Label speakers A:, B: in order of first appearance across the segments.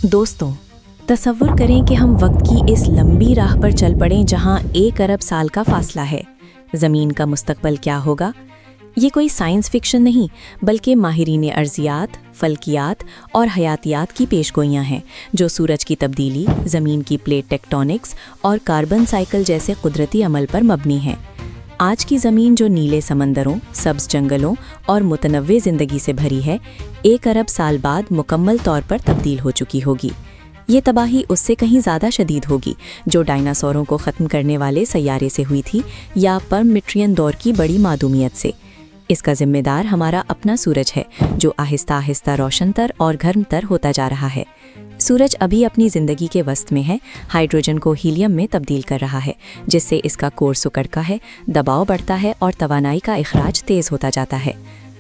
A: दोस्तों, तसव्वुर करें कि हम वक्त की इस लंबी राह पर चल पड़ें जहां 1 अरब साल का फासला है। ज़मीन का मुस्तकबल क्या होगा? ये कोई साइंस फिक्शन नहीं, बल्कि माहिरीन अर्जियात, फल्कियात और हयातियात की पेशगोइयाँ हैं जो सूरज की तब्दीली, ज़मीन की प्लेट टेक्टोनिक्स और कार्बन साइकिल जैसे कुदरती अमल पर मबनी है। आज की ज़मीन जो नीले समंदरों, सब्ज़ जंगलों और मुतनव्वे ज़िंदगी से भरी है, 1 अरब साल बाद मुकम्मल तौर पर तब्दील हो चुकी होगी। ये तबाही उससे कहीं ज़्यादा शदीद होगी जो डायनासोरों को ख़त्म करने वाले सैयारे से हुई थी या परमिट्रियन दौर की बड़ी मादूमियत से। इसका जिम्मेदार हमारा अपना सूरज है जो आहिस्ता आहिस्ता रोशनतर और गर्मतर होता जा रहा है। सूरज अभी अपनी ज़िंदगी के वस्त में है, हाइड्रोजन को हीलियम में तब्दील कर रहा है, जिससे इसका कोर सिकुड़ता है, दबाव बढ़ता है और तवानाई का इखराज तेज़ होता जाता है।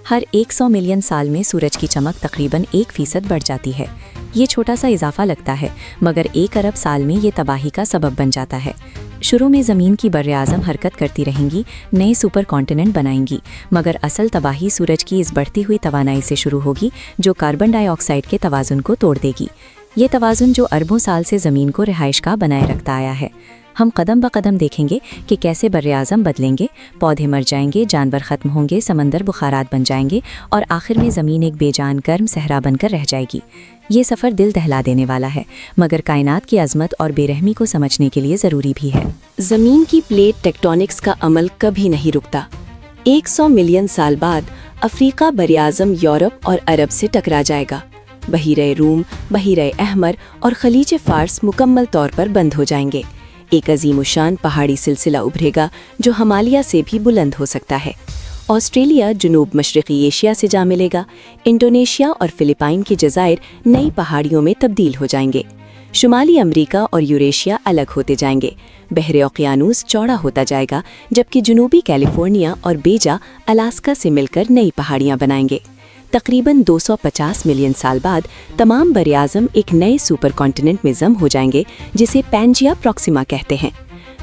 A: हर 100 मिलियन साल में सूरज की चमक तकरीबन 1% बढ़ जाती है। ये छोटा सा इजाफा लगता है, मगर 1 अरब साल में ये तबाही का सबब बन जाता है। शुरू में ज़मीन की बर्र-ए-आज़म हरकत करती रहेंगी, नए सुपर कॉन्टिनेंट बनाएंगी, मगर असल तबाही सूरज की इस बढ़ती हुई तवानाई से शुरू होगी जो कार्बन डाइऑक्साइड के तवाज़ुन को तोड़ देगी। ये तवाज़ुन जो अरबों साल से ज़मीन को रिहाइशगाह बनाए रखता आया है। हम कदम ब कदम देखेंगे कि कैसे बर्र-ए-आज़म बदलेंगे, पौधे मर जाएंगे, जानवर ख़त्म होंगे, समंदर बुखारात बन जाएंगे और आखिर में ज़मीन एक बेजान गर्म सहरा बनकर रह जाएगी। ये सफ़र दिल दहला देने वाला है, मगर कायनात की अज़मत और बेरहमी को समझने के लिए ज़रूरी भी है।
B: ज़मीन की प्लेट टेक्टोनिक्स का अमल कभी नहीं रुकता। 100 मिलियन साल बाद अफ्रीका बर्र-ए-आज़म यूरोप और अरब से टकरा जाएगा। बहीरे रूम, बहीरे अहमर और खलीज फ़ारस मुकम्मल तौर पर बंद हो जाएंगे। एक अजीमुशान पहाड़ी सिलसिला उभरेगा जो हिमालय से भी बुलंद हो सकता है। ऑस्ट्रेलिया जनूब मशरक़ी एशिया से जा मिलेगा। इंडोनेशिया और फिलिपाइन के जज़ायर नई पहाड़ियों में तब्दील हो जाएंगे। शुमाली अमेरिका और यूरेशिया अलग होते जाएंगे। बहरे ओकियानूस चौड़ा होता जाएगा, जबकि जनूबी कैलिफोर्निया और बेजा अलास्का से मिलकर नई पहाड़ियाँ बनाएंगे। तकरीबन 250 मिलियन साल बाद तमाम बर्र-ए-आज़म एक नए सुपर कॉन्टिनेंट में जम हो जाएंगे जिसे पैंजिया प्रॉक्सिमा कहते हैं।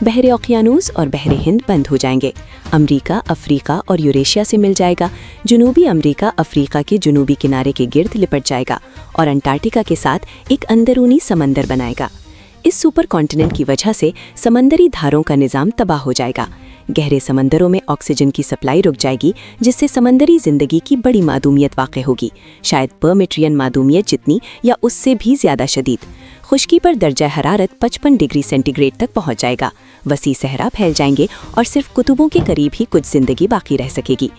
B: बहरे ओकियानूस और बहरे हिंद बंद हो जाएंगे। अमेरिका, अफ्रीका और यूरेशिया से मिल जाएगा। जनूबी अमेरिका अफ्रीका के जनूबी किनारे के गिर्द लिपट जाएगा और अंटार्कटिका के साथ एक अंदरूनी समंदर बनाएगा। इस सुपर कॉन्टिनेंट की वजह से समंदरी धारों का निज़ाम तबाह हो जाएगा। गहरे समंदरों में ऑक्सीजन की सप्लाई रुक जाएगी, जिससे समंदरी ज़िंदगी की बड़ी मादूमियत वाक़ होगी, शायद परमिट्रियन मादूमियत जितनी या उससे भी ज़्यादा शदीद। खुश्की पर दर्जा हरारत 55 डिग्री सेंटीग्रेड तक पहुँच जाएगा। वसी सहरा फैल जाएंगे और सिर्फ कुतुबों के करीब ही कुछ ज़िंदगी बाकी रह सकेगी।